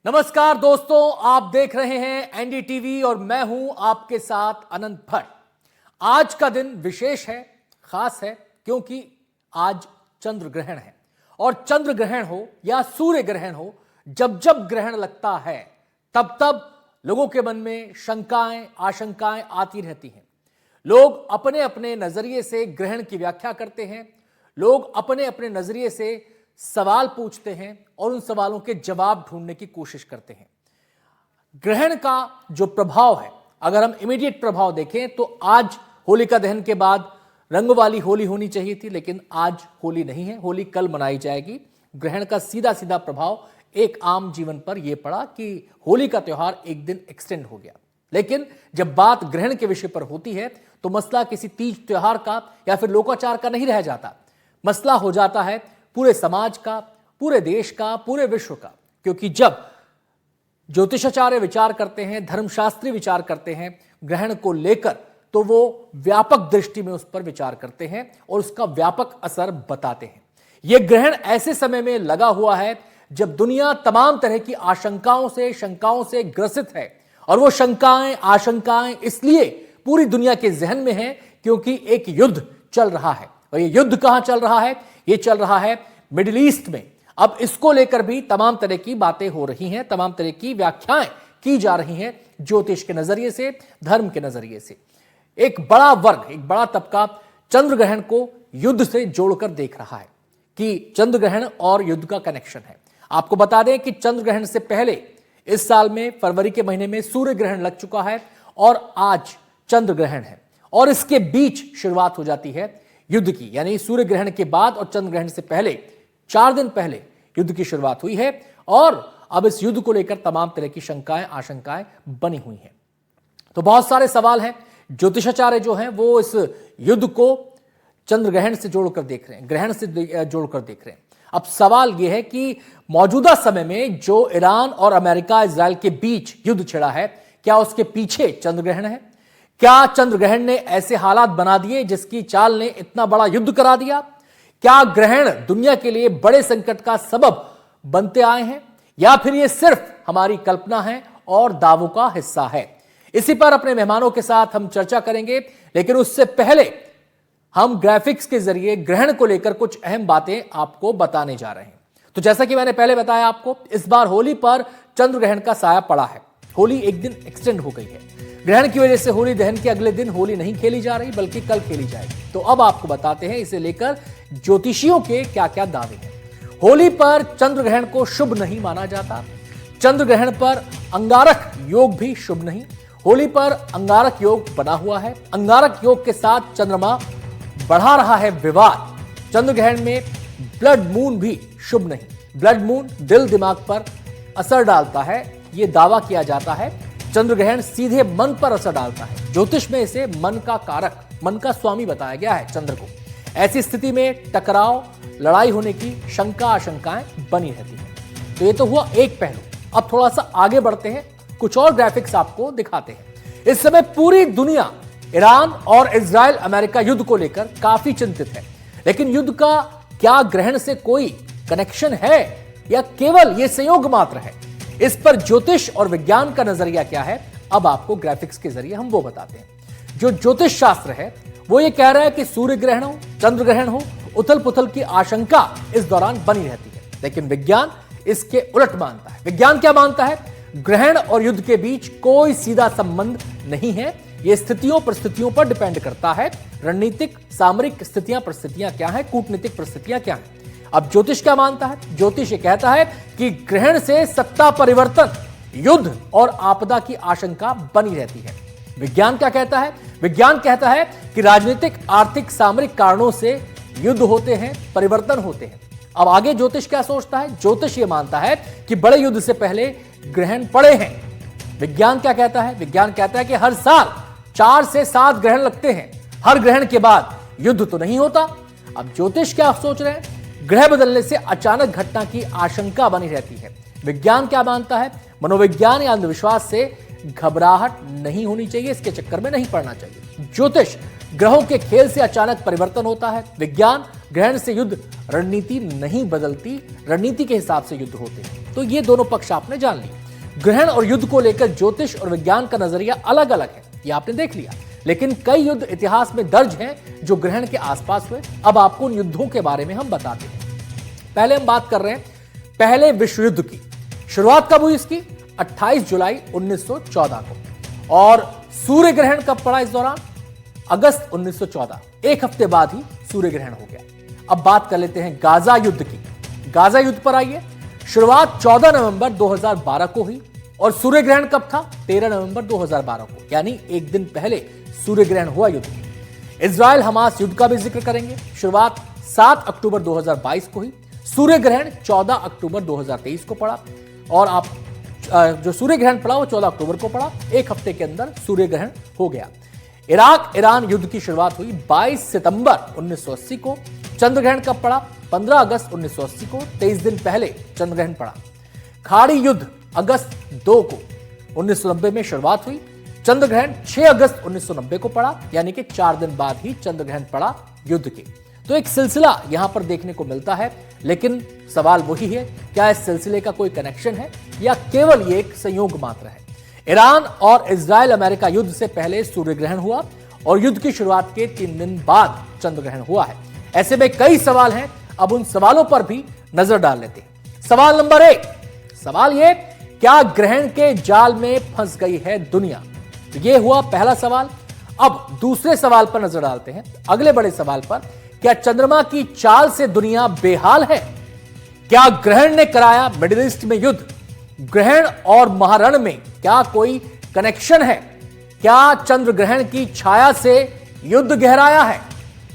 नमस्कार दोस्तों, आप देख रहे हैं एनडीटीवी और मैं हूं आपके साथ अनंत भट्ट। आज का दिन विशेष है, खास है, क्योंकि आज चंद्र ग्रहण है। और चंद्र ग्रहण हो या सूर्य ग्रहण हो, जब जब ग्रहण लगता है तब तब लोगों के मन में शंकाएं, आशंकाएं आती रहती हैं। लोग अपने अपने नजरिए से ग्रहण की व्याख्या करते हैं, लोग अपने अपने नजरिए से सवाल पूछते हैं और उन सवालों के जवाब ढूंढने की कोशिश करते हैं। ग्रहण का जो प्रभाव है, अगर हम इमीडिएट प्रभाव देखें तो आज होलिका दहन के बाद रंग वाली होली होनी चाहिए थी, लेकिन आज होली नहीं है, होली कल मनाई जाएगी। ग्रहण का सीधा सीधा प्रभाव एक आम जीवन पर यह पड़ा कि होली का त्योहार एक दिन एक्सटेंड हो गया। लेकिन जब बात ग्रहण के विषय पर होती है तो मसला किसी तीज त्योहार का या फिर लोकाचार का नहीं रह जाता, मसला हो जाता है पूरे समाज का, पूरे देश का, पूरे विश्व का। क्योंकि जब ज्योतिषाचार्य विचार करते हैं, धर्मशास्त्री विचार करते हैं ग्रहण को लेकर, तो वो व्यापक दृष्टि में उस पर विचार करते हैं और उसका व्यापक असर बताते हैं। यह ग्रहण ऐसे समय में लगा हुआ है जब दुनिया तमाम तरह की आशंकाओं से, शंकाओं से ग्रसित है। और वो शंकाएं, आशंकाएं इसलिए पूरी दुनिया के जहन में है क्योंकि एक युद्ध चल रहा है। और ये युद्ध कहां चल रहा है? ये चल रहा है मिडिल ईस्ट में। अब इसको लेकर भी तमाम तरह की बातें हो रही हैं, तमाम तरह की व्याख्याएं की जा रही हैं, ज्योतिष के नजरिए से, धर्म के नजरिए से। एक बड़ा वर्ग, एक बड़ा तबका चंद्र ग्रहण को युद्ध से जोड़कर देख रहा है कि चंद्र ग्रहण और युद्ध का कनेक्शन है। आपको बता दें कि चंद्र ग्रहण से पहले इस साल में फरवरी के महीने में सूर्य ग्रहण लग चुका है और आज चंद्र ग्रहण है। और इसके बीच शुरुआत हो जाती है युद्ध की, यानी सूर्य ग्रहण के बाद और चंद्र ग्रहण से पहले 4 दिन पहले युद्ध की शुरुआत हुई है। और अब इस युद्ध को लेकर तमाम तरह की शंकाएं, आशंकाएं बनी हुई हैं। तो बहुत सारे सवाल हैं। ज्योतिषाचार्य जो हैं वो इस युद्ध को चंद्र ग्रहण से जोड़कर देख रहे हैं, ग्रहण से जोड़कर देख रहे हैं। अब सवाल यह है कि मौजूदा समय में जो ईरान और अमेरिका, इजराइल के बीच युद्ध छिड़ा है, क्या उसके पीछे चंद्र ग्रहण है? क्या चंद्र ग्रहण ने ऐसे हालात बना दिए जिसकी चाल ने इतना बड़ा युद्ध करा दिया? क्या ग्रहण दुनिया के लिए बड़े संकट का सबब बनते आए हैं, या फिर ये सिर्फ हमारी कल्पना है और दावों का हिस्सा है? इसी पर अपने मेहमानों के साथ हम चर्चा करेंगे, लेकिन उससे पहले हम ग्राफिक्स के जरिए ग्रहण को लेकर कुछ अहम बातें आपको बताने जा रहे हैं। तो जैसा कि मैंने पहले बताया आपको, इस बार होली पर चंद्र ग्रहण का साया पड़ा है। होली एक दिन एक्सटेंड हो गई है। ग्रहण की वजह से होली दहन के अगले दिन होली नहीं खेली जा रही, बल्कि कल खेली जाएगी। तो अब आपको बताते हैं इसे लेकर ज्योतिषियों के क्या क्या दावे हैं। होली पर चंद्र ग्रहण को शुभ नहीं माना जाता। चंद्र ग्रहण पर अंगारक योग भी शुभ नहीं। होली पर अंगारक योग बना हुआ है। अंगारक योग के साथ चंद्रमा बढ़ा रहा है विवाद। चंद्र ग्रहण में ब्लड मून भी शुभ नहीं। ब्लड मून दिल दिमाग पर असर डालता है, यह दावा किया जाता है। चंद्र ग्रहण सीधे मन पर असर डालता है। ज्योतिष में इसे मन का कारक, मन का स्वामी बताया गया है चंद्र को। ऐसी स्थिति में टकराव, लड़ाई होने की शंका, आशंकाएं बनी रहती हैं। तो ये तो हुआ एक पहलू। अब थोड़ा सा आगे बढ़ते हैं, कुछ और ग्राफिक्स आपको दिखाते हैं। इस समय पूरी दुनिया ईरान और इजराइल, अमेरिका युद्ध को लेकर काफी चिंतित है। लेकिन युद्ध का क्या ग्रहण से कोई कनेक्शन है या केवल यह संयोग मात्र है? इस पर ज्योतिष और विज्ञान का नजरिया क्या है, अब आपको ग्राफिक्स के जरिए हम वो बताते हैं। जो ज्योतिष शास्त्र है वो ये कह रहा है कि सूर्य ग्रहण हो, चंद्र ग्रहण हो, उथल पुथल की आशंका इस दौरान बनी रहती है। लेकिन विज्ञान इसके उलट मानता है। विज्ञान क्या मानता है? ग्रहण और युद्ध के बीच कोई सीधा संबंध नहीं है। यह स्थितियों परिस्थितियों पर डिपेंड करता है। रणनीतिक, सामरिक स्थितियां, परिस्थितियां क्या है, कूटनीतिक परिस्थितियां क्या है। अब ज्योतिष क्या मानता है? ज्योतिष ये कहता है कि ग्रहण से सत्ता परिवर्तन, युद्ध और आपदा की आशंका बनी रहती है। विज्ञान क्या कहता है? विज्ञान कहता है कि राजनीतिक, आर्थिक, सामरिक कारणों से युद्ध होते हैं, परिवर्तन होते हैं। अब आगे ज्योतिष क्या सोचता है? ज्योतिष ये मानता है कि बड़े युद्ध से पहले ग्रहण पड़े हैं। विज्ञान क्या कहता है? विज्ञान कहता है कि हर साल 4 से 7 ग्रहण लगते हैं। हर ग्रहण के बाद युद्ध तो नहीं होता। अब ज्योतिष क्या सोच रहे हैं? ग्रह बदलने से अचानक घटना की आशंका बनी रहती है। विज्ञान क्या मानता है? मनोविज्ञान या अंधविश्वास से घबराहट नहीं होनी चाहिए, इसके चक्कर में नहीं पड़ना चाहिए। ज्योतिष ग्रहों के खेल से अचानक परिवर्तन होता है। विज्ञान ग्रहण से युद्ध, रणनीति नहीं बदलती, रणनीति के हिसाब से युद्ध होते हैं। तो ये दोनों पक्ष आपने जान लिए। ग्रहण और युद्ध को लेकर ज्योतिष और विज्ञान का नजरिया अलग अलग है, यह आपने देख लिया। लेकिन कई युद्ध इतिहास में दर्ज हैं जो ग्रहण के आसपास हुए। अब आपको उन युद्धों के बारे में हम बताते हैं। पहले हम बात कर रहे हैं पहले विश्व युद्ध की। शुरुआत कब हुई इसकी? 28 जुलाई 1914 को। और सूर्य ग्रहण कब पड़ा इस दौरान? अगस्त 1914। एक हफ्ते बाद ही सूर्य ग्रहण हो गया। अब बात कर लेते हैं गाजा युद्ध की। गाजा युद्ध पर आइए। शुरुआत 14 नवंबर 2012 को हुई और सूर्य ग्रहण कब था? 13 नवंबर 2012 को, यानी एक दिन पहले सूर्य ग्रहण हुआ युद्ध की। इजराइल हमास युद्ध का भी जिक्र करेंगे। शुरुआत 7 अक्टूबर 2022 को हुई। सूर्य ग्रहण 14 अक्टूबर 2023 को पड़ा और आप जो सूर्य ग्रहण पड़ा वो 14 अक्टूबर को पड़ा। एक हफ्ते के अंदर सूर्य ग्रहण हो गया। इराक ईरान युद्ध की शुरुआत हुई 22 सितंबर 1980 को। चंद्र ग्रहण कब पड़ा? 15 अगस्त 1980 को, 23 दिन पहले चंद्र ग्रहण पड़ा। खाड़ी युद्ध अगस्त 2 को 1990 में शुरुआत हुई। चंद्र ग्रहण 6 अगस्त 1990 को पड़ा, यानी कि 4 दिन बाद ही चंद्र ग्रहण पड़ा युद्ध के। तो एक सिलसिला यहां पर देखने को मिलता है, लेकिन सवाल वही है, क्या इस सिलसिले का कोई कनेक्शन है या केवल ये एक संयोग मात्र है? ईरान और इजराइल अमेरिका युद्ध से पहले सूर्य ग्रहण हुआ और युद्ध की शुरुआत के 3 दिन बाद चंद्र ग्रहण हुआ है। ऐसे में कई सवाल हैं, अब उन सवालों पर भी नजर डाल लेते हैं। सवाल नंबर 1, सवाल ये, क्या ग्रहण के जाल में फंस गई है दुनिया? तो ये हुआ पहला सवाल। अब दूसरे सवाल पर नजर डालते हैं, अगले बड़े सवाल पर, क्या चंद्रमा की चाल से दुनिया बेहाल है? क्या ग्रहण ने कराया मिडिल ईस्ट में युद्ध? ग्रहण और महारण में क्या कोई कनेक्शन है? क्या चंद्र ग्रहण की छाया से युद्ध गहराया है?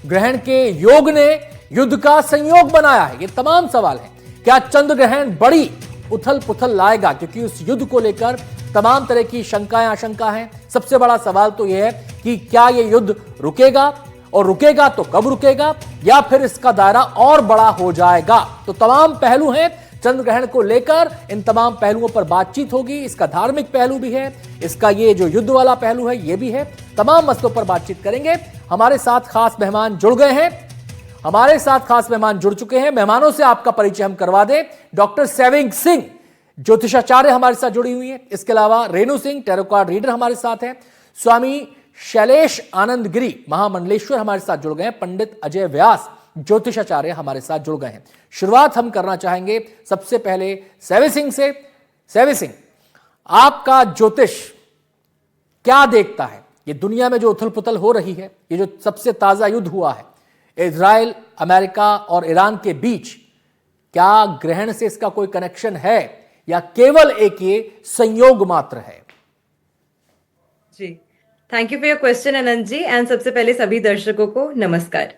ग्रहण के योग ने युद्ध का संयोग बनाया है? ये तमाम सवाल हैं। क्या चंद्र ग्रहण बड़ी उथल पुथल लाएगा? क्योंकि उस युद्ध को लेकर तमाम तरह की शंकाएं आशंका हैं। सबसे बड़ा सवाल तो यह है कि क्या यह युद्ध रुकेगा, और रुकेगा तो कब रुकेगा, या फिर इसका दायरा और बड़ा हो जाएगा? तो तमाम पहलू हैं चंद्र ग्रहण को लेकर। इन तमाम पहलुओं पर बातचीत होगी। इसका धार्मिक पहलू भी है, इसका ये जो युद्ध वाला पहलू है ये भी है। तमाम मसलों पर बातचीत करेंगे। हमारे साथ खास मेहमान जुड़ गए हैं, हमारे साथ खास मेहमान जुड़ चुके हैं। मेहमानों से आपका परिचय हम करवा दें। डॉक्टर सेविंग सिंह ज्योतिषाचार्य हमारे साथ जुड़ी हुई है। इसके अलावा Renu Singh tarot card reader हमारे साथ हैं। स्वामी शैलेश आनंद गिरी महामंडलेश्वर हमारे साथ जुड़ गए हैं। पंडित अजय व्यास ज्योतिषाचार्य हमारे साथ जुड़ गए हैं। शुरुआत हम करना चाहेंगे सबसे पहले सेवी सिंह से। सेवी सिंह, आपका ज्योतिष क्या देखता है? ये दुनिया में जो उथल पुथल हो रही है, ये जो सबसे ताजा युद्ध हुआ है इजराइल अमेरिका और ईरान के बीच, क्या ग्रहण से इसका कोई कनेक्शन है या केवल एक ये संयोग मात्र है? जी, thank you for your question Anant ji. And सबसे पहले सभी दर्शकों को नमस्कार।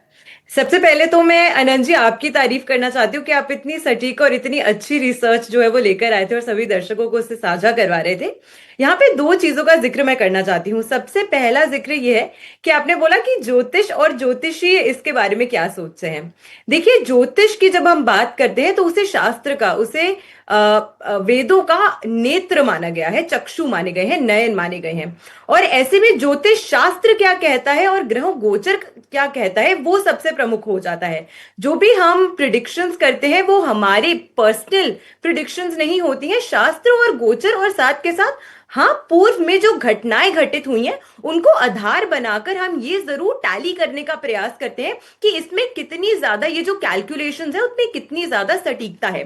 सबसे पहले तो मैं अनंत जी आपकी तारीफ करना चाहती हूँ कि आप इतनी सटीक और इतनी अच्छी रिसर्च जो है वो लेकर आए थे और सभी दर्शकों को उससे साझा करवा रहे थे। यहाँ पे 2 चीजों का जिक्र मैं करना चाहती हूँ। सबसे पहला जिक्र ये है कि आपने बोला कि ज्योतिष और ज्योतिषी इसके बारे में क्या सोचते हैं। देखिए, ज्योतिष की जब हम बात करते हैं तो उसे शास्त्र का, उसे वेदों का नेत्र माना गया है, चक्षु माने गए हैं, नयन माने गए हैं। और ऐसे में ज्योतिष शास्त्र क्या कहता है और ग्रह गोचर क्या कहता है वो सबसे प्रमुख हो जाता है। जो भी हम प्रिडिक्शंस करते हैं वो हमारी पर्सनल प्रिडिक्शंस नहीं होती हैं, शास्त्र और गोचर और साथ के साथ हाँ पूर्व में जो घटनाएं घटित हुई हैं उनको आधार बनाकर हम ये जरूर टैली करने का प्रयास करते हैं कि इसमें कितनी ज्यादा ये जो कैलकुलेशंस है उसमें कितनी ज्यादा सटीकता है।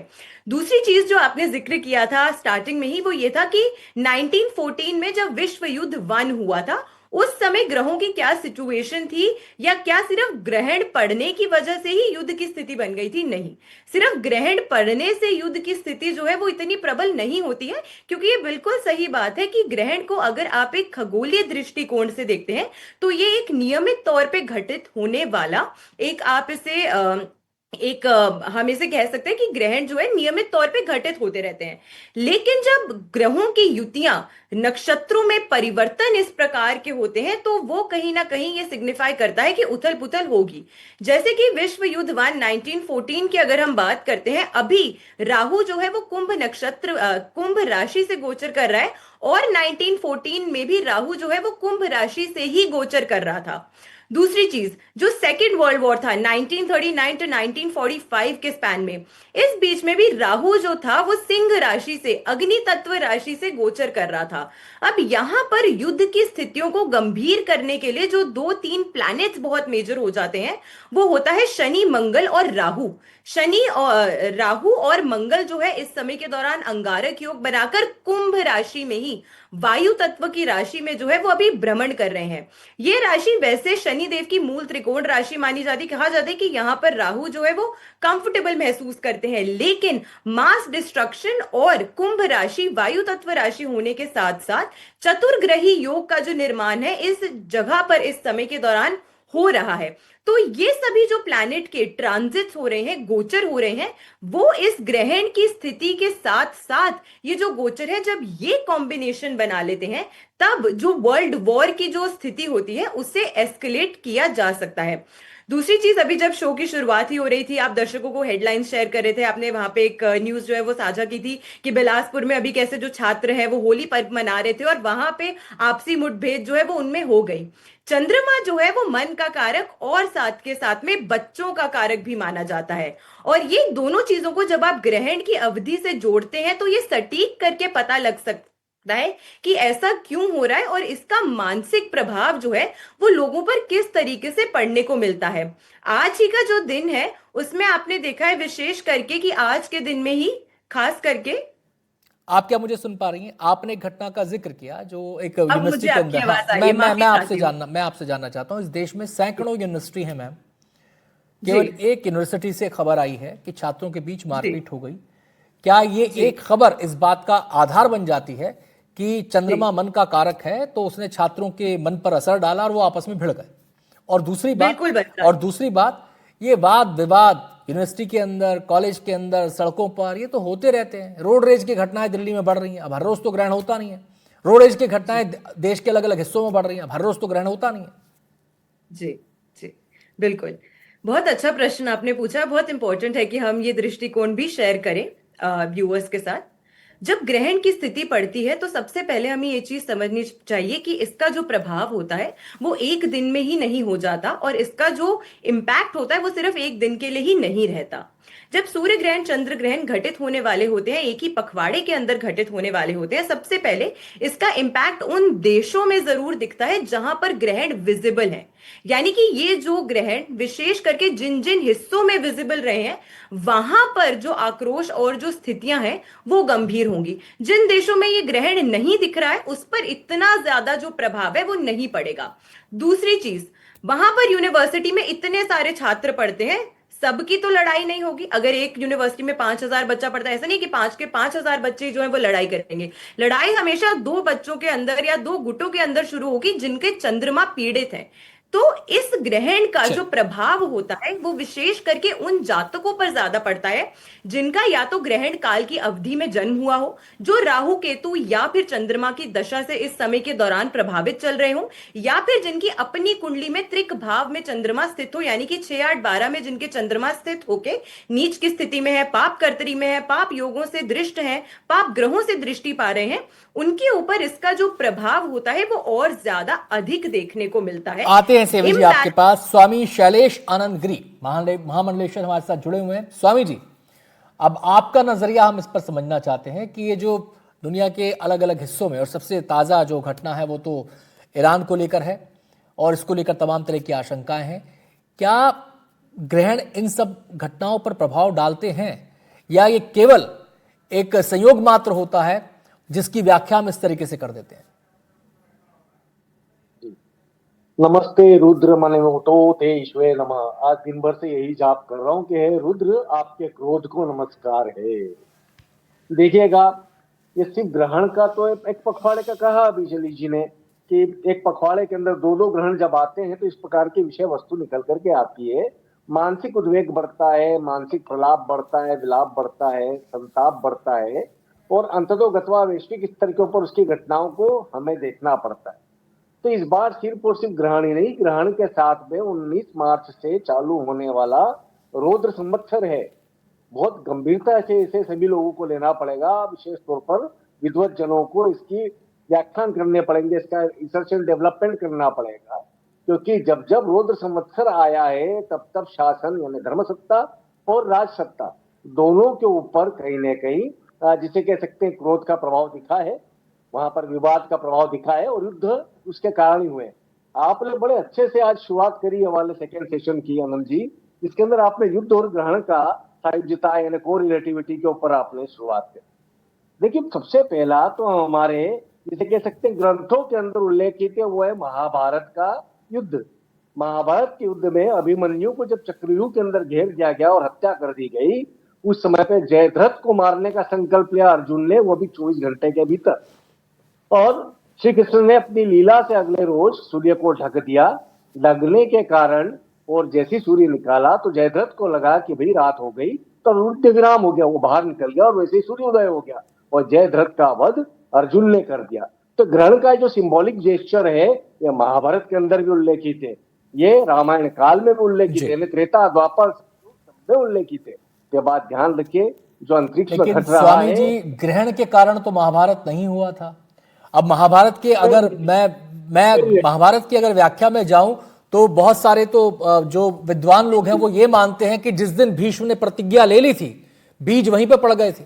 दूसरी चीज जो आपने जिक्र किया था स्टार्टिंग में ही, वो ये था कि 1914 में जब विश्व युद्ध 1 हुआ था उस समय ग्रहों की क्या सिचुएशन थी, या क्या सिर्फ ग्रहण पड़ने की वजह से ही युद्ध की स्थिति बन गई थी? नहीं, सिर्फ ग्रहण पड़ने से युद्ध की स्थिति जो है वो इतनी प्रबल नहीं होती है, क्योंकि ये बिल्कुल सही बात है कि ग्रहण को अगर आप एक खगोलीय दृष्टिकोण से देखते हैं तो ये एक नियमित तौर पे घटित होने वाला एक, आप इसे हम इसे कह सकते हैं कि ग्रहण जो है नियमित तौर पे घटित होते रहते हैं। लेकिन जब ग्रहों की युतियां, नक्षत्रों में परिवर्तन इस प्रकार के होते हैं तो वो कहीं ना कहीं ये सिग्निफाई करता है कि उथल पुथल होगी। जैसे कि विश्व युद्ध 1 1914 की अगर हम बात करते हैं, अभी राहु जो है वो कुंभ नक्षत्र, कुंभ राशि से गोचर कर रहा है और 1914 में भी राहु जो है वो कुंभ राशि से ही गोचर कर रहा था। दूसरी चीज, जो सेकेंड वर्ल्ड वॉर था 1939 टू 1945 के स्पैन में, इस बीच में भी राहु जो था वो सिंह राशि से, अग्नि तत्व राशि से गोचर कर रहा था। अब यहां पर युद्ध की स्थितियों को गंभीर करने के लिए जो दो तीन प्लैनेट्स बहुत मेजर हो जाते हैं, वो होता है शनि, मंगल और राहु। शनि और राहु और मंगल जो है इस समय के दौरान अंगारक योग बनाकर कुंभ राशि में ही, वायु तत्व की राशि में जो है वो अभी भ्रमण कर रहे हैं। ये राशि वैसे शनि देव की मूल त्रिकोण राशि मानी जाती, कहा जाता है कि यहां पर राहु जो है वो कंफर्टेबल महसूस करते हैं, लेकिन मास डिस्ट्रक्शन और कुंभ राशि वायु तत्व राशि होने के साथ साथ चतुर्ग्रही योग का जो निर्माण है इस जगह पर इस समय के दौरान हो रहा है। तो ये सभी जो प्लैनेट के ट्रांजिट्स हो रहे हैं, गोचर हो रहे हैं, वो इस ग्रहण की स्थिति के साथ साथ ये जो गोचर है, जब ये कॉम्बिनेशन बना लेते हैं, तब जो वर्ल्ड वॉर की जो स्थिति होती है उसे एस्केलेट किया जा सकता है। दूसरी चीज, अभी जब शो की शुरुआत ही हो रही थी, आप दर्शकों को हेडलाइंस शेयर कर रहे थे, आपने वहां पे एक न्यूज जो है वो साझा की थी कि बिलासपुर में अभी कैसे जो छात्र हैं वो होली पर्व मना रहे थे और वहां पे आपसी मुठभेड़ जो है वो उनमें हो गई। चंद्रमा जो है वो मन का कारक और साथ के साथ में बच्चों का कारक भी माना जाता है, और ये दोनों चीजों को जब आप ग्रहण की अवधि से जोड़ते हैं तो ये सटीक करके पता लग सकता है कि ऐसा क्यों हो रहा है और इसका मानसिक प्रभाव जो है वो लोगों पर किस तरीके से पड़ने को मिलता है। आज ही का जो दिन है उसमें आपने देखा है विशेष करके कि आज के दिन में ही खास करके, आप क्या मुझे सुन पा रही हैं? आपने एक घटना का जिक्र किया जो एक अब यूनिवर्सिटी मुझे के आपकी अंदर, आवाज आई है, माफी चाहती हूँ। मैं आपसे जानना चाहता हूं, इस देश में सैकड़ों यूनिवर्सिटी है मैम, जी केवल एक यूनिवर्सिटी से खबर आई है कि छात्रों के बीच जी मारपीट हो गई। क्या ये जी एक खबर इस बात का आधार बन जाती है कि जी चंद्रमा मन का कारक है, तो उसने छात्रों के मन पर असर डाला और वो आपस में भिड़ गए? और दूसरी बात बिल्कुल बनता और है। दूसरी बात ये वाद विवाद यूनिवर्सिटी के अंदर, कॉलेज के अंदर, सड़कों पर ये तो होते रहते हैं। रोड रेज की घटनाएं दिल्ली में बढ़ रही हैं, अब हर रोज तो ग्रहण होता नहीं है। रोड रेज की घटनाएं देश के अलग अलग हिस्सों में बढ़ रही हैं, अब हर रोज तो ग्रहण होता नहीं है। जी जी बिल्कुल, बहुत अच्छा प्रश्न आपने पूछा। बहुत इंपॉर्टेंट है कि हम ये दृष्टिकोण भी शेयर करें व्यूअर्स के साथ। जब ग्रहण की स्थिति पड़ती है तो सबसे पहले हमें ये चीज समझनी चाहिए कि इसका जो प्रभाव होता है वो एक दिन में ही नहीं हो जाता, और इसका जो इम्पैक्ट होता है वो सिर्फ एक दिन के लिए ही नहीं रहता। जब सूर्य ग्रहण, चंद्र ग्रहण घटित होने वाले होते हैं, एक ही पखवाड़े के अंदर घटित होने वाले होते हैं, सबसे पहले इसका इम्पैक्ट उन देशों में जरूर दिखता है जहां पर ग्रहण विजिबल है। यानी कि ये जो ग्रहण विशेष करके जिन जिन हिस्सों में विजिबल रहे हैं, वहां पर जो आक्रोश और जो स्थितियां हैं वो गंभीर होंगी। जिन देशों में ये ग्रहण नहीं दिख रहा है उस पर इतना ज्यादा जो प्रभाव है वो नहीं पड़ेगा। दूसरी चीज, वहां पर यूनिवर्सिटी में इतने सारे छात्र पढ़ते हैं, सबकी तो लड़ाई नहीं होगी। अगर एक यूनिवर्सिटी में 5,000 बच्चा पढ़ता है, ऐसा नहीं कि 5,000 बच्चे जो है वो लड़ाई करेंगे। लड़ाई हमेशा दो बच्चों के अंदर या दो गुटों के अंदर शुरू होगी जिनके चंद्रमा पीड़ित हैं। तो इस ग्रहण का जो प्रभाव होता है वो विशेष करके उन जातकों पर ज्यादा पड़ता है जिनका या तो ग्रहण काल की अवधि में जन्म हुआ हो, जो राहु केतु या फिर चंद्रमा की दशा से इस समय के दौरान प्रभावित चल रहे हो, या फिर जिनकी अपनी कुंडली में त्रिक भाव में चंद्रमा स्थित हो, यानी कि 6, 8, 12 में जिनके चंद्रमा स्थित होके नीच की स्थिति में है, पाप कर्तरी में है, पाप योगों से दृष्ट है, पाप ग्रहों से दृष्टि पा रहे हैं, उनके ऊपर इसका जो प्रभाव होता है वो और ज्यादा अधिक देखने को मिलता है। आते हैं सेवी जी आपके पास। स्वामी शैलेश आनंद गिरी महामंडलेश्वर हमारे साथ जुड़े हुए हैं। स्वामी जी, अब आपका नजरिया हम इस पर समझना चाहते हैं कि ये जो दुनिया के अलग अलग हिस्सों में, और सबसे ताजा जो घटना है वो तो ईरान को लेकर है और इसको लेकर तमाम तरह की आशंकाएं हैं। क्या ग्रहण इन सब घटनाओं पर प्रभाव डालते हैं, या ये केवल एक संयोग मात्र होता है जिसकी व्याख्या हम इस तरीके से कर देते हैं? नमस्ते रुद्र मनोतो ते ईश्वरे नमः। आज दिन भर से यही जाप कर रहा हूँ कि हे रुद्र, आपके क्रोध को नमस्कार है। देखिएगा, ये सिर्फ ग्रहण का तो एक पखवाड़े का कहा अभी शैली जी ने कि एक पखवाड़े के अंदर दो दो ग्रहण जब आते हैं तो इस प्रकार की विषय वस्तु निकल करके आती है। मानसिक उद्वेग बढ़ता है, मानसिक प्रलाप बढ़ता है, विलाप बढ़ता है, संताप बढ़ता है, और अंततः गत्वा वैश्विक स्तर के ऊपर उसकी घटनाओं को हमें देखना पड़ता है। तो इस बार सिर्फ और सिर्फ ग्रहण ही नहीं, ग्रहण के साथ में 19 मार्च से चालू होने वाला रौद्र संवत्सर है। बहुत गंभीरता से इसे सभी लोगों को लेना पड़ेगा, विशेष तौर पर विद्वत जनों को इसकी व्याख्यान करने पड़ेंगे, इसका रिसर्च एंड डेवलपमेंट करना पड़ेगा, क्योंकि जब जब रौद्र संवत्सर आया है तब तब शासन यानी धर्म सत्ता और राज सत्ता दोनों के ऊपर कहीं ना कहीं जिसे कह सकते हैं क्रोध का प्रभाव दिखा है, वहां पर विवाद का प्रभाव दिखा है और युद्ध उसके कारण ही हुए। आपने बड़े अच्छे से आज शुरुआत करी हमारे सेकेंड सेशन की आनंद जी, जिसके अंदर आपने युद्ध और ग्रहण का सायुज्यता यानी कोरिलेटिविटी के ऊपर आपने शुरुआत करी। देखिए, सबसे पहला तो हमारे जिसे कह सकते हैं ग्रंथों के अंदर उल्लेखित है वो है महाभारत का युद्ध। महाभारत के युद्ध में अभिमन्यु को जब चक्रव्यूह के अंदर घेर दिया गया और हत्या कर दी गई, उस समय पे जयद्रथ को मारने का संकल्प लिया अर्जुन ने, वो भी 24 घंटे के भीतर। और श्री कृष्ण ने अपनी लीला से अगले रोज सूर्य को ढक दिया। ढकने के कारण और जैसी सूर्य निकाला तो जयद्रथ को लगा कि भाई रात हो गई, तो रुद्र विराम हो गया, वो बाहर निकल गया और वैसे ही सूर्योदय हो गया और जयद्रथ का वध अर्जुन ने कर दिया। तो ग्रहण का जो सिंबॉलिक जेस्चर है ये महाभारत के अंदर भी उल्लेखित है, ये रामायण काल में भी उल्लेखित है, त्रेता द्वापर में उल्लेखित है। के बाद ध्यान रखिए जो अंतरिक्ष में लेकिन घट रहा स्वामी है, जी ग्रहण के कारण तो महाभारत नहीं हुआ था। अब महाभारत के अगर मैं महाभारत की अगर व्याख्या में जाऊं तो बहुत सारे तो जो विद्वान लोग हैं वो ये मानते हैं कि जिस दिन भीष्म ने प्रतिज्ञा ले ली थी बीज वहीं पे पड़ गए थे।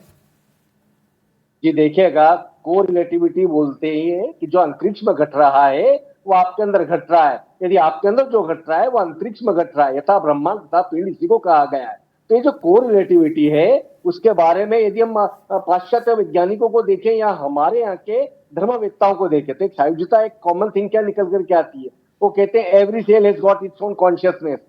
ये देखिएगा कोरिलेटिविटी बोलते ही है कि जो अंतरिक्ष में घट रहा है वो आपके अंदर घट रहा है। यदि आपके अंदर जो घट रहा है वो अंतरिक्ष में घट रहा है, यथा ब्रह्मांड तथा पिंड इसी को कहा गया है। तो ये जो कोरिलेटिविटी है उसके बारे में यदि हम पाश्चात्य वैज्ञानिकों को देखें या हमारे यहाँ के धर्मवेत्ताओं को देखें तो एक सायुज्यता, एक कॉमन थिंग क्या निकल करके आती है, वो कहते हैं every cell has got its own consciousness.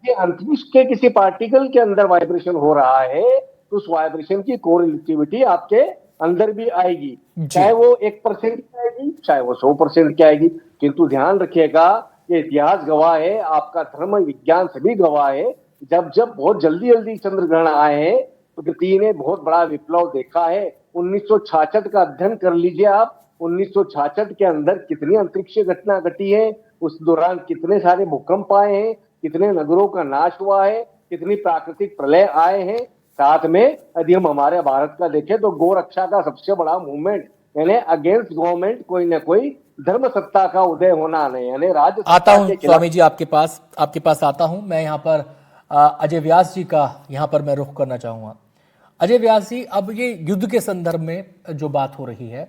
अंतरिक्ष के किसी पार्टिकल के अंदर वाइब्रेशन हो रहा है तो उस वाइब्रेशन की कोरिलेटिविटी आपके अंदर भी आएगी, चाहे वो 1% की आएगी चाहे वो 100% की आएगी। किंतु ध्यान रखिएगा ये इतिहास गवाह है, आपका धर्म विज्ञान सभी गवाह है, जब जब बहुत जल्दी जल्दी चंद्र ग्रहण आए हैं तो पृथ्वी ने बहुत बड़ा विप्लव देखा है। 1966 का अध्ययन कर लीजिए आप, 1966 के अंदर कितनी अंतरिक्षीय घटना घटी है, उस दौरान कितने सारे भूकंप आए हैं, कितने नगरों का नाश हुआ है, कितनी प्राकृतिक प्रलय आए हैं। साथ में यदि हम हमारे भारत का देखें तो गौ रक्षा का सबसे बड़ा मूवमेंट यानी अगेंस्ट गवर्नमेंट कोई ना कोई धर्म सत्ता का उदय होना नहीं, यानी राज्य आता हूं स्वामी जी आपके पास आता हूं। मैं यहाँ पर अजय व्यास जी का यहाँ पर मैं रुख करना चाहूंगा। अजय व्यास जी, अब ये युद्ध के संदर्भ में जो बात हो रही है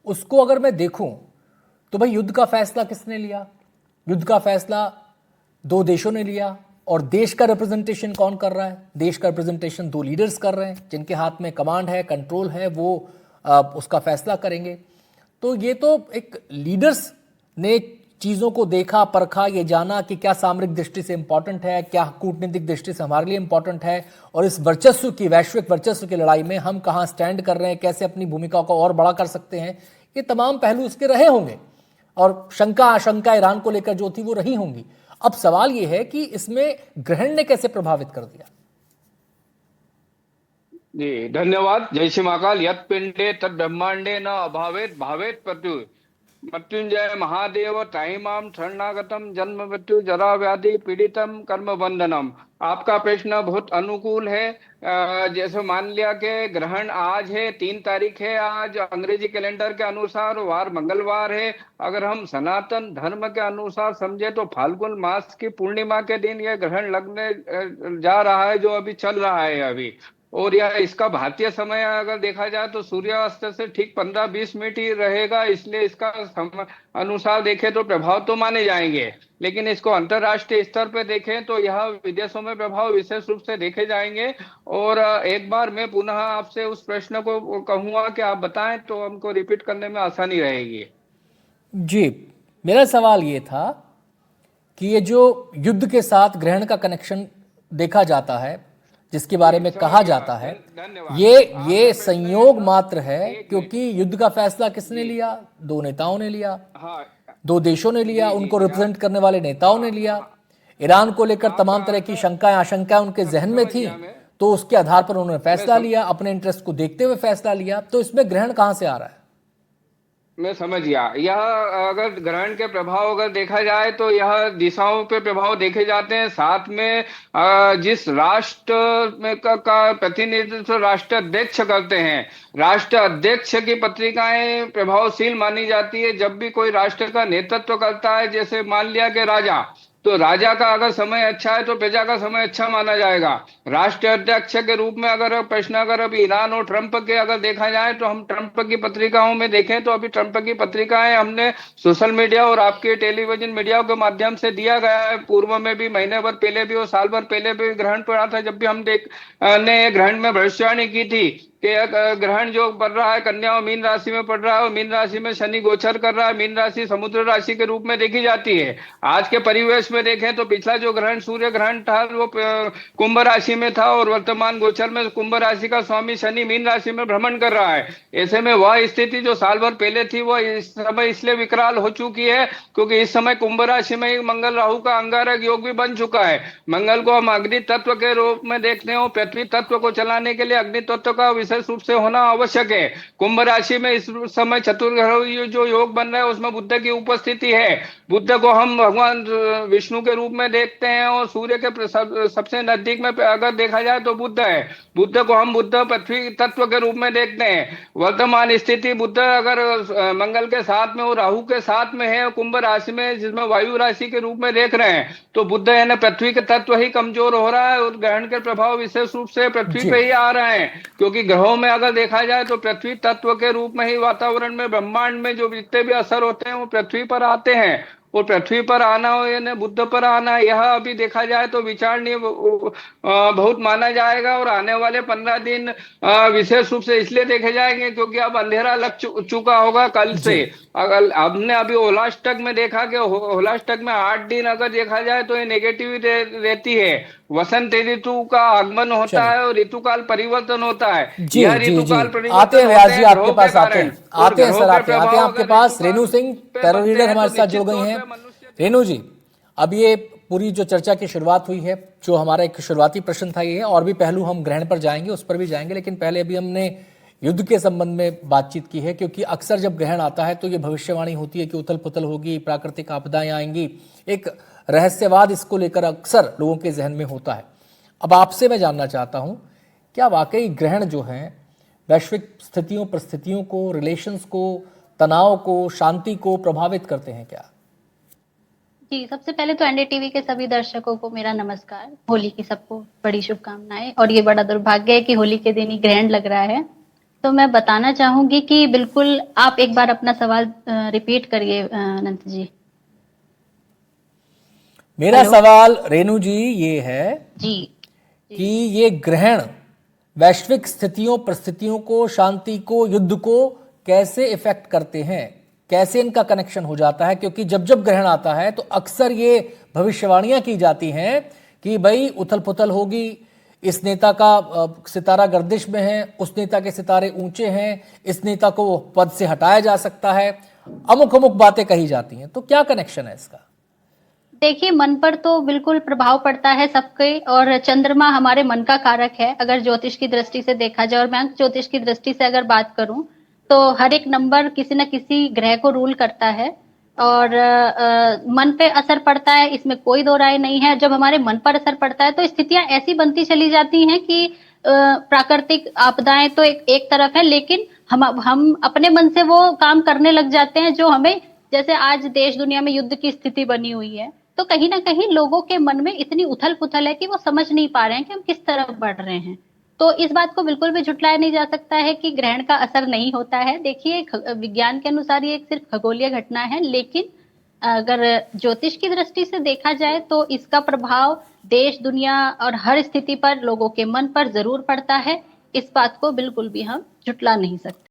उसको अगर मैं देखूं तो भाई युद्ध का फैसला किसने लिया? युद्ध का फैसला दो देशों ने लिया और देश का रिप्रेजेंटेशन कौन कर रहा है? देश का रिप्रेजेंटेशन दो लीडर्स कर रहे हैं जिनके हाथ में कमांड है, कंट्रोल है, वो उसका फैसला करेंगे। तो ये तो एक लीडर्स ने चीज़ों को देखा, परखा, ये जाना कि क्या सामरिक दृष्टि से इंपॉर्टेंट है, क्या कूटनीतिक दृष्टि से हमारे लिए इंपॉर्टेंट है, और इस वर्चस्व की, वैश्विक वर्चस्व की लड़ाई में हम कहाँ स्टैंड कर रहे हैं, कैसे अपनी भूमिका को और बड़ा कर सकते हैं। ये तमाम पहलू इसके रहे होंगे और शंका आशंका ईरान को लेकर जो थी वो रही होंगी। अब सवाल ये है कि इसमें ग्रहण ने कैसे प्रभावित कर दिया? जी धन्यवाद। जय श्री महाकाल। यत् पिंडे तद ब्रह्मांडे न अभावेत भावेत प्रत्यु मृत्युंजय महादेव त्राहिमाम शरणागतम जन्म मृत्यु जरा व्याधि पीड़ितम कर्म बंधनम। आपका प्रश्न बहुत अनुकूल है। जैसे मान लिया कि ग्रहण आज है, 3 तारीख है, आज अंग्रेजी कैलेंडर के अनुसार वार मंगलवार है। अगर हम सनातन धर्म के अनुसार समझे तो फाल्गुन मास की पूर्णिमा के दिन यह ग्रहण लगने जा रहा है, जो अभी चल रहा है अभी। और यह इसका भारतीय समय अगर देखा जाए तो सूर्यास्त से ठीक 15-20 मिनट ही रहेगा, इसलिए इसका अनुसार देखें तो प्रभाव तो माने जाएंगे। लेकिन इसको अंतरराष्ट्रीय स्तर पर देखें तो यह विदेशों में प्रभाव विशेष रूप से देखे जाएंगे। और एक बार मैं पुनः आपसे उस प्रश्न को कहूंगा कि आप बताएं तो हमको रिपीट करने में आसानी रहेगी। जी, मेरा सवाल ये था कि ये जो युद्ध के साथ ग्रहण का कनेक्शन देखा जाता है, जिसके बारे में कहा जाता है, ये संयोग मात्र है, क्योंकि युद्ध का फैसला किसने लिया? दो नेताओं ने लिया, दो देशों ने लिया, उनको रिप्रेजेंट करने वाले नेताओं ने लिया। ईरान को लेकर तमाम तरह की शंकाएं आशंकाएं उनके जहन में थी, तो उसके आधार पर उन्होंने फैसला लिया, अपने इंटरेस्ट को देखते हुए फैसला लिया। तो इसमें ग्रहण कहां से आ रहा है? मैं समझ गया। यह अगर ग्रहण के प्रभाव अगर देखा जाए तो यह दिशाओं पे प्रभाव देखे जाते हैं। साथ में जिस राष्ट्र में का प्रतिनिधित्व राष्ट्र अध्यक्ष करते हैं, राष्ट्र अध्यक्ष की पत्रिकाएं प्रभावशील मानी जाती है। जब भी कोई राष्ट्र का नेतृत्व करता है, जैसे मान लिया कि राजा, तो राजा का अगर समय अच्छा है तो प्रजा का समय अच्छा माना जाएगा। राष्ट्रीय अध्यक्ष के रूप में अगर प्रश्न अगर अभी ईरान और ट्रंप के अगर देखा जाए तो हम ट्रंप की पत्रिकाओं में देखें तो अभी ट्रंप की पत्रिकाएं हमने सोशल मीडिया और आपके टेलीविजन मीडिया के माध्यम से दिया गया है। पूर्व में भी, महीने भर पहले भी और साल भर पहले भी ग्रहण पड़ा था, जब भी हम ने ग्रहण में भविष्यवाणी की थी कि ग्रहण जो पड़ रहा है कन्या और मीन राशि में पड़ रहा है, और मीन राशि में शनि गोचर कर रहा है। मीन राशि समुद्र राशि के रूप में देखी जाती है। आज के परिवेश में देखें तो पिछला जो ग्रहण सूर्य ग्रहण था वो कुंभ राशि में था, और वर्तमान गोचर में कुंभ राशि का स्वामी शनि मीन राशि में भ्रमण कर रहा है। ऐसे में वह स्थिति जो साल भर पहले थी वो इस समय इसलिए विकराल हो चुकी है क्योंकि इस समय कुंभ राशि में ही मंगल राहु का अंगारक योग भी बन चुका है। मंगल को हम अग्नि तत्व के रूप में देखते हैं। पृथ्वी तत्व को चलाने के लिए अग्नि तत्व का विशेष रूप से होना आवश्यक है। कुंभ राशि में इस समय चतुर्ग्रह जो योग बन रहा है उसमें बुध की उपस्थिति है। बुध को हम भगवान विष्णु के रूप में देखते हैं, और सूर्य के सबसे नजदीक में अगर देखा जाए तो बुध है। बुध को हम बुध पृथ्वी तत्व के रूप में देखते हैं। वर्तमान स्थिति बुध अगर मंगल के साथ में और राहु के साथ में है कुंभ राशि में, जिसमें वायु राशि के रूप में देख रहे हैं, तो बुध है ना पृथ्वी के तत्व ही कमजोर हो रहा है, और ग्रहण के प्रभाव विशेष रूप से पृथ्वी जी। पे ही आ रहे हैं। क्योंकि ग्रहों में अगर देखा जाए तो पृथ्वी तत्व के रूप में ही वातावरण में, ब्रह्मांड में जो जितने भी असर होते हैं वो पृथ्वी पर आते हैं। और पृथ्वी पर आना हो या बुध पर आना, यह अभी देखा जाए तो विचारणीय बहुत माना जाएगा। और आने वाले 15 दिन विशेष रूप से इसलिए देखे जाएंगे क्योंकि अब अंधेरा लग चुका होगा कल से। जी। अगर हमने अभी होलाष्टक में देखा कि होलाष्टक में 8 दिन अगर देखा जाए तो ये नेगेटिव रहती है। वसंत ऋतु का आगमन होता चलिए। है और ऋतुकाल परिवर्तन होता है। जी यह जी जी, ऋतुकाल आते परिवर्तन हैं व्यास होते जी हैं आपके ग्रहों पास, के आते कारण। हैं और आते हैं ग्रहों सर, के आते हैं प्रभाव आपके अगर पास। ऋतुकाल रेणु सिंह पे टैरो बनते रीडर हैं तो हमारे साथ जुड़ निश्चित गई तौर हैं। पे मनुष्य रेणु जी, अब ये पूरी जो चर्चा की शुरुआत हुई है, जो हमारा एक शुरुआती प्रश्न था ये है, और भी पहलू हम ग्रहण पर जाएंगे, उस पर भी जाएंगे, लेकिन पहले अभी हमने युद्ध के संबंध में बातचीत की है, क्योंकि अक्सर जब ग्रहण आता है तो ये भविष्यवाणी होती है कि उथल पुथल होगी, प्राकृतिक आपदाएं आएंगी, एक रहस्यवाद इसको लेकर अक्सर लोगों के जहन में होता है। अब आपसे मैं जानना चाहता हूं, क्या वाकई ग्रहण जो है वैश्विक स्थितियों परिस्थितियों को, रिलेशंस को, तनाव को, शांति को प्रभावित करते हैं क्या? जी, सबसे पहले तो एनडीटीवी के सभी दर्शकों को मेरा नमस्कार। होली की सबको बड़ी शुभकामनाएं। और ये बड़ा दुर्भाग्य है कि होली के दिन ही ग्रहण लग रहा है। तो मैं बताना चाहूंगी कि बिल्कुल आप एक बार अपना सवाल रिपीट करिए अनंत जी। मेरा हेलो। सवाल रेणु जी ये है जी। कि ये ग्रहण वैश्विक स्थितियों परिस्थितियों को, शांति को, युद्ध को कैसे इफेक्ट करते हैं, कैसे इनका कनेक्शन हो जाता है? क्योंकि जब जब ग्रहण आता है तो अक्सर ये भविष्यवाणियां की जाती हैं कि भाई उथल पुथल होगी, इस नेता का सितारा गर्दिश में है, उस नेता के सितारे ऊंचे हैं, इस नेता को पद से हटाया जा सकता है, अमुक अमुक बातें कही जाती हैं। तो क्या कनेक्शन है इसका? देखिए, मन पर तो बिल्कुल प्रभाव पड़ता है सबके, और चंद्रमा हमारे मन का कारक है अगर ज्योतिष की दृष्टि से देखा जाए। और मैं ज्योतिष की दृष्टि से अगर बात करूं तो हर एक नंबर किसी न किसी ग्रह को रूल करता है, और मन पे असर पड़ता है, इसमें कोई दो राय नहीं है। जब हमारे मन पर असर पड़ता है तो स्थितियां ऐसी बनती चली जाती हैं कि प्राकृतिक आपदाएं तो एक तरफ है, लेकिन हम अपने मन से वो काम करने लग जाते हैं जो हमें, जैसे आज देश दुनिया में युद्ध की स्थिति बनी हुई है, तो कहीं ना कहीं लोगों के मन में इतनी उथल पुथल है कि वो समझ नहीं पा रहे हैं कि हम किस तरफ बढ़ रहे हैं। तो इस बात को बिल्कुल भी झुटलाया नहीं जा सकता है कि ग्रहण का असर नहीं होता है। देखिए, विज्ञान के अनुसार ये एक सिर्फ खगोलीय घटना है, लेकिन अगर ज्योतिष की दृष्टि से देखा जाए तो इसका प्रभाव देश दुनिया और हर स्थिति पर, लोगों के मन पर जरूर पड़ता है। इस बात को बिल्कुल भी हम झुटला नहीं सकते।